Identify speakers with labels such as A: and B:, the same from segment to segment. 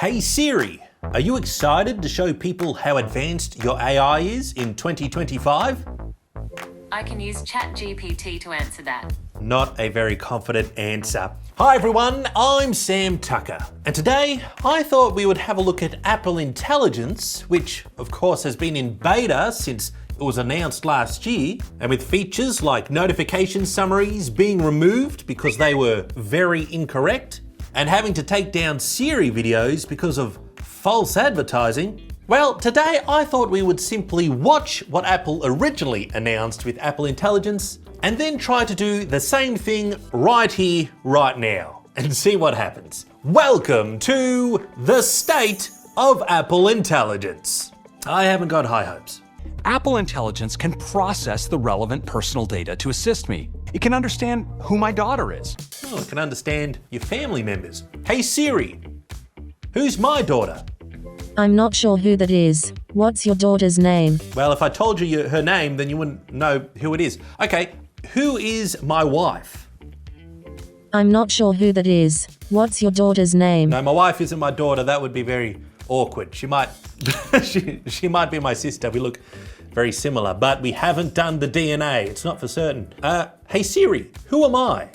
A: Hey Siri, are you excited to show people how advanced your AI is in 2025?
B: I can use ChatGPT to answer that.
A: Not a very confident answer. Hi everyone, I'm Sam Tucker, and today I thought we would have a look at Apple Intelligence, which of course has been in beta since it was announced last year, and with features like notification summaries being removed because they were very incorrect, and having to take down Siri videos because of false advertising. Well, today I thought we would simply watch what Apple originally announced with Apple Intelligence and then try to do the same thing right here, right now, and see what happens. Welcome to the state of Apple Intelligence. I haven't got high hopes.
C: Apple Intelligence can process the relevant personal data to assist me. It can understand who my daughter is.
A: Oh, it can understand your family members. Hey Siri, who's my daughter?
D: I'm not sure who that is. What's your daughter's name?
A: Well, if I told you her name, then you wouldn't know who it is. Okay, who is my wife?
D: I'm not sure who that is. What's your daughter's name?
A: No, my wife isn't my daughter. That would be very awkward. She might, she might be my sister. We look very similar, but we haven't done the DNA. It's not for certain. Hey Siri, who am I?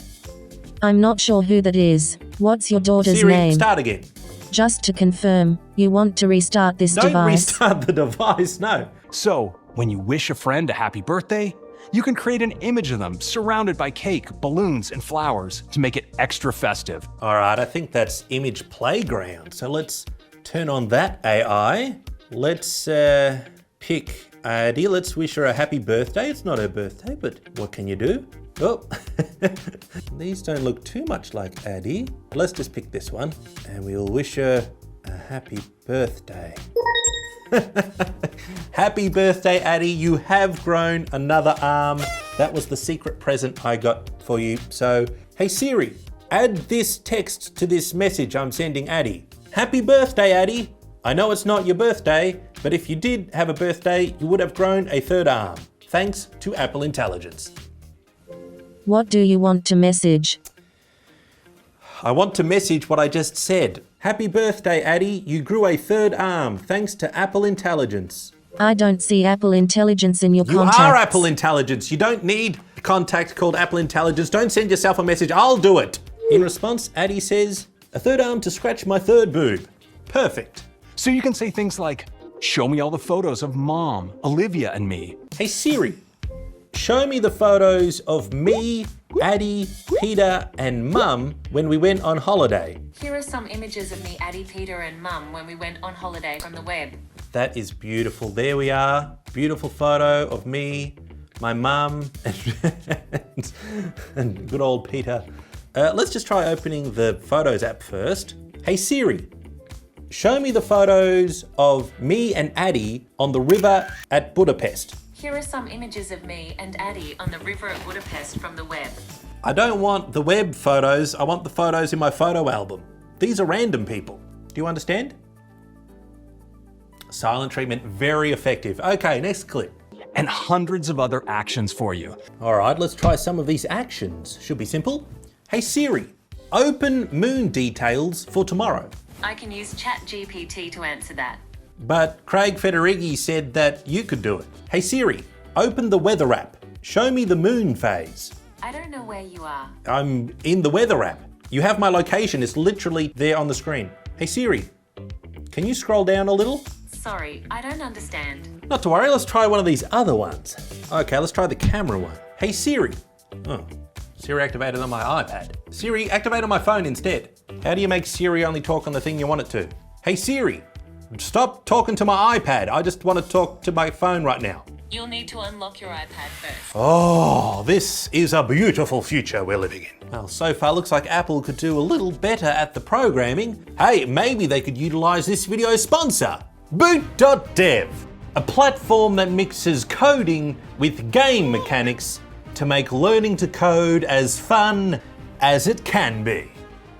D: I'm not sure who that is. What's your daughter's
A: Siri,
D: name?
A: start again.
D: Just to confirm, you want to restart this
A: Don't
D: device?
A: restart the device, no.
C: So, when you wish a friend a happy birthday, you can create an image of them surrounded by cake, balloons, and flowers to make it extra festive.
A: All right, I think that's Image Playground. So let's turn on that AI. Let's pick Addie. Let's wish her a happy birthday. It's not her birthday, but what can you do? Oh, these don't look too much like Addie. Let's just pick this one and we'll wish her a happy birthday. Happy birthday, Addie. You have grown another arm. That was the secret present I got for you. So, hey Siri, add this text to this message I'm sending Addie. Happy birthday, Addie. I know it's not your birthday, but if you did have a birthday, you would have grown a third arm. Thanks to Apple Intelligence.
D: What do you want to message?
A: I want to message what I just said. Happy birthday, Addie. You grew a third arm thanks to Apple Intelligence.
D: I don't see Apple Intelligence in your contacts.
A: You are Apple Intelligence. You don't need a contact called Apple Intelligence. Don't send yourself a message. I'll do it. In response, Addie says, a third arm to scratch my third boob. Perfect.
C: So you can say things like, show me all the photos of Mom, Olivia, and me.
A: Hey Siri, show me the photos of me, Addie, Peter, and Mum when we went on holiday.
B: Here are some images of me, Addie, Peter, and Mum when we went on holiday from the web.
A: That is beautiful. There we are. Beautiful photo of me, my mum, and good old Peter. Let's just try opening the Photos app first. Hey Siri, show me the photos of me and Addie on the river at Budapest.
B: Here are some images of me and Addie on the river at Budapest from the web.
A: I don't want the web photos. I want the photos in my photo album. These are random people. Do you understand? Silent treatment, very effective. Okay, next clip.
C: And hundreds of other actions for you.
A: All right, let's try some of these actions. Should be simple. Hey Siri, open moon details for tomorrow.
B: I can use ChatGPT to answer that.
A: But Craig Federighi said that you could do it. Hey Siri, open the weather app. Show me the moon phase.
B: I don't know where you are.
A: I'm in the weather app. You have my location. It's literally there on the screen. Hey Siri, can you scroll down a little?
B: Sorry, I don't understand.
A: Not to worry, let's try one of these other ones. Okay, let's try the camera one. Hey Siri. Oh, Siri activated on my iPad. Siri, activate on my phone instead. How do you make Siri only talk on the thing you want it to? Hey Siri, stop talking to my iPad. I just want to talk to my phone right now.
B: You'll need to unlock your iPad first.
A: Oh, this is a beautiful future we're living in. Well, so far looks like Apple could do a little better at the programming. Hey, maybe they could utilize this video's sponsor, Boot.dev, a platform that mixes coding with game mechanics to make learning to code as fun as it can be.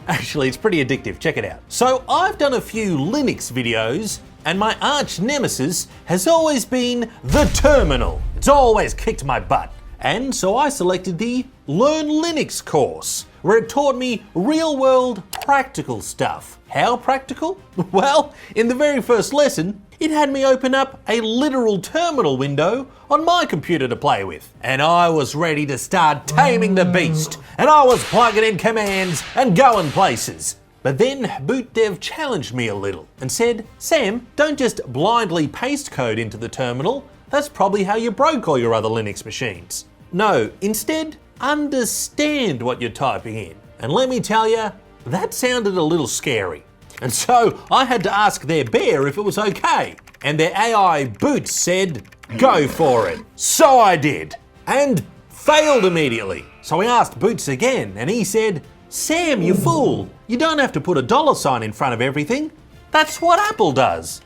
A: Actually, it's pretty addictive. Check it out. So I've done a few Linux videos, and my arch nemesis has always been the terminal. It's always kicked my butt. And so I selected the Learn Linux course, where it taught me real-world practical stuff. How practical? Well, in the very first lesson, it had me open up a literal terminal window on my computer to play with. And I was ready to start taming the beast. And I was plugging in commands and going places. But then Boot.dev challenged me a little and said, Sam, don't just blindly paste code into the terminal. That's probably how you broke all your other Linux machines. No, instead, understand what you're typing in. And let me tell you, that sounded a little scary. And so I had to ask their bear if it was okay. And their AI Boot said, go for it. So I did. And failed immediately. So I asked Boots again and he said, Sam, you fool. You don't have to put a $sign in front of everything. That's what Apple does.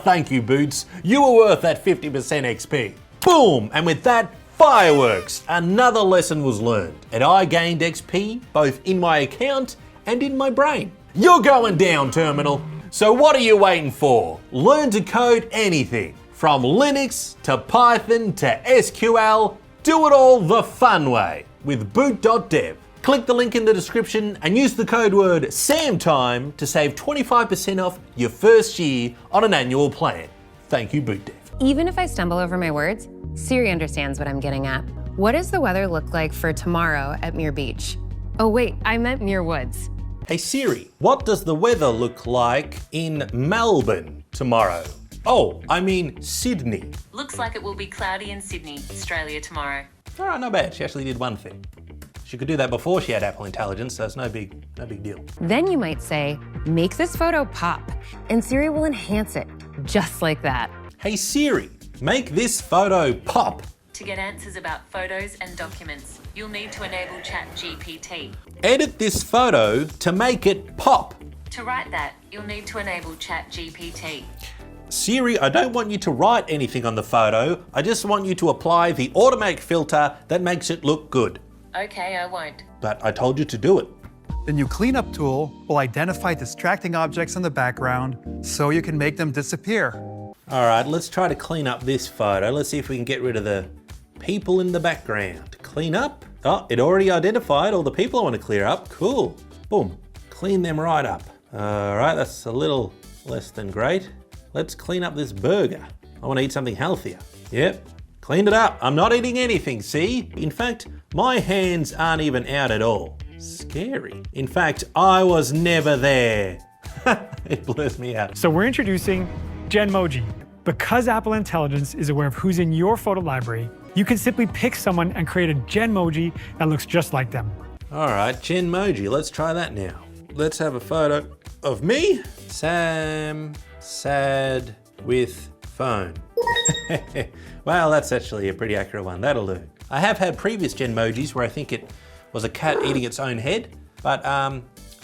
A: Thank you, Boots. You were worth that 50% XP. Boom! And with that, fireworks. Another lesson was learned. And I gained XP both in my account and in my brain. You're going down, terminal. So what are you waiting for? Learn to code anything. From Linux to Python to SQL. Do it all the fun way with Boot.dev. Click the link in the description and use the code word SAMTIME to save 25% off your first year on an annual plan. Thank you, Boot.dev.
E: Even if I stumble over my words, Siri understands what I'm getting at. What does the weather look like for tomorrow at Muir Beach? Oh wait, I meant Muir Woods.
A: Hey Siri, what does the weather look like in Melbourne tomorrow? Oh, I mean Sydney.
B: Looks like it will be cloudy in Sydney, Australia tomorrow.
A: All right, not bad. She actually did one thing. She could do that before she had Apple Intelligence, so it's no big deal.
E: Then you might say, make this photo pop, and Siri will enhance it, just like that.
A: Hey Siri, make this photo pop.
B: To get answers about photos and documents, you'll need to enable ChatGPT.
A: Edit this photo to make it pop.
B: To write that, you'll need to enable ChatGPT.
A: Siri, I don't want you to write anything on the photo. I just want you to apply the automatic filter that makes it look good.
B: Okay, I won't.
A: But I told you to do it.
F: The new cleanup tool will identify distracting objects in the background so you can make them disappear.
A: All right, let's try to clean up this photo. Let's see if we can get rid of the people in the background. Clean up. Oh, it already identified all the people I want to clear up. Cool. Boom. Clean them right up. All right, that's a little less than great. Let's clean up this burger. I want to eat something healthier. Yep, cleaned it up. I'm not eating anything, see? In fact, my hands aren't even out at all. Scary. In fact, I was never there. It blurs me out.
G: So we're introducing Gen Moji. Because Apple Intelligence is aware of who's in your photo library, you can simply pick someone and create a Gen Moji that looks just like them.
A: All right, Gen Moji, let's try that now. Let's have a photo of me, Sam, sad with phone. Well, that's actually a pretty accurate one, that'll do. I have had previous Gen Mojis where I think it was a cat eating its own head, but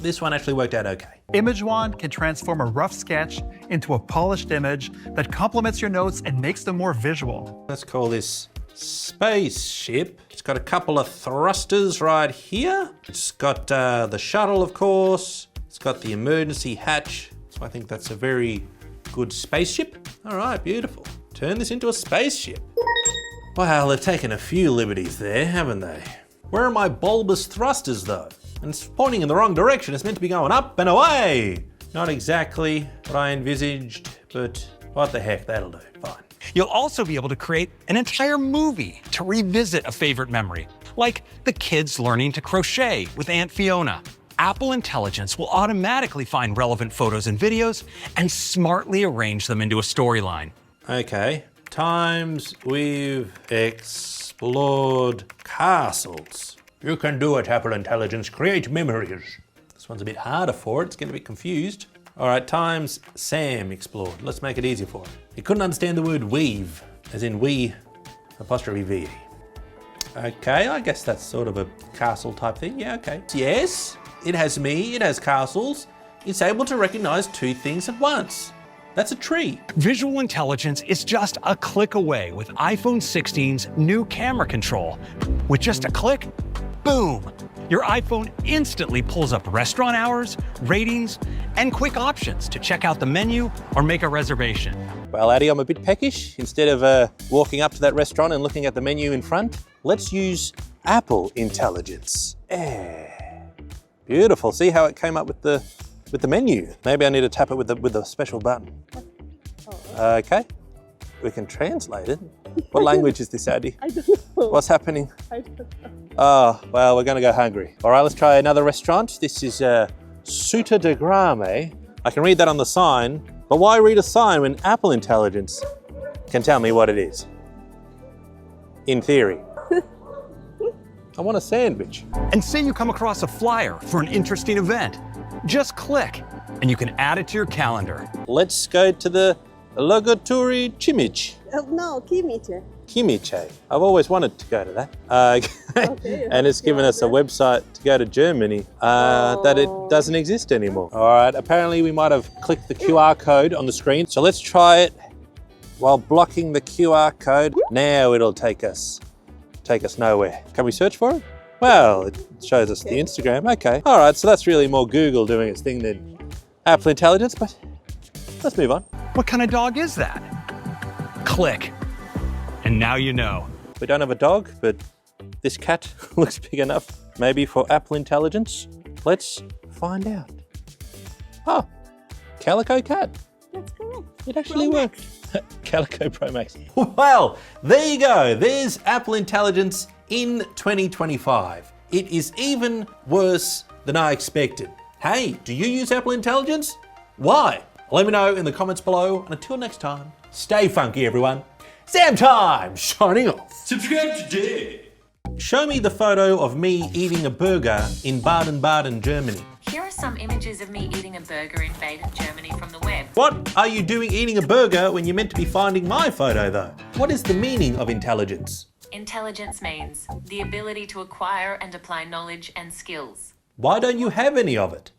A: this one actually worked out okay.
F: Image Wand can transform a rough sketch into a polished image that complements your notes and makes them more visual.
A: Let's call this spaceship. It's got a couple of thrusters right here. It's got the shuttle, of course. It's got the emergency hatch. So I think that's a very good spaceship. All right, beautiful. Turn this into a spaceship. Wow, they've taken a few liberties there, haven't they? Where are my bulbous thrusters though? And it's pointing in the wrong direction. It's meant to be going up and away. Not exactly what I envisaged, but what the heck, that'll do, fine.
C: You'll also be able to create an entire movie to revisit a favorite memory, like the kids learning to crochet with Aunt Fiona. Apple Intelligence will automatically find relevant photos and videos and smartly arrange them into a storyline.
A: Okay, times we've explored castles. You can do it, Apple Intelligence. Create memories. This one's a bit harder for it. It's getting a bit confused. All right, times Sam explored. Let's make it easier for him. He couldn't understand the word weave, as in we apostrophe V. Okay, I guess that's sort of a castle type thing. Yeah, okay. Yes, it has me, it has castles. It's able to recognize two things at once. That's a tree.
C: Visual intelligence is just a click away with iPhone 16's new camera control. With just a click, boom, your iPhone instantly pulls up restaurant hours, ratings, and quick options to check out the menu or make a reservation.
A: Well, Addy, I'm a bit peckish. Instead of walking up to that restaurant and looking at the menu in front, let's use Apple Intelligence. Beautiful. See how it came up with the menu?Maybe I need to tap it with a special button. Okay. We can translate it. What language is this, Addy?
H: I don't know.
A: What's happening?
H: I don't know.
A: Oh, well, we're going to go hungry. All right, let's try another restaurant. This is Suta de Grame. I can read that on the sign, but why read a sign when Apple Intelligence can tell me what it is? In theory. I want a sandwich.
C: And say you come across a flyer for an interesting event. Just click, and you can add it to your calendar.
A: Let's go to the Logoturi Chimich.
H: No, Kimchi.
A: Kimiche. I've always wanted to go to that.
H: Okay.
A: And it's given us a website to go to Germany that it doesn't exist anymore. All right, apparently we might have clicked the QR code on the screen. So let's try it while blocking the QR code. Now it'll take us nowhere. Can we search for it? Well, it shows us the Instagram. Okay. All right, so that's really more Google doing its thing than Apple Intelligence, but let's move on.
C: What kind of dog is that? Click. And now you know.
A: We don't have a dog, but this cat looks big enough, maybe for Apple Intelligence. Let's find out. Oh, Calico Cat.
H: That's correct.
A: It actually works. Calico Pro Max. Well, there you go. There's Apple Intelligence in 2025. It is even worse than I expected. Hey, do you use Apple Intelligence? Why? Let me know in the comments below. And until next time, stay funky, everyone. SAMTIME, signing off. Subscribe today. Show me the photo of me eating a burger in Baden-Baden, Germany.
B: Here are some images of me eating a burger in Baden, Germany from the web.
A: What are you doing eating a burger when you're meant to be finding my photo, though? What is the meaning of intelligence?
B: Intelligence means the ability to acquire and apply knowledge and skills.
A: Why don't you have any of it?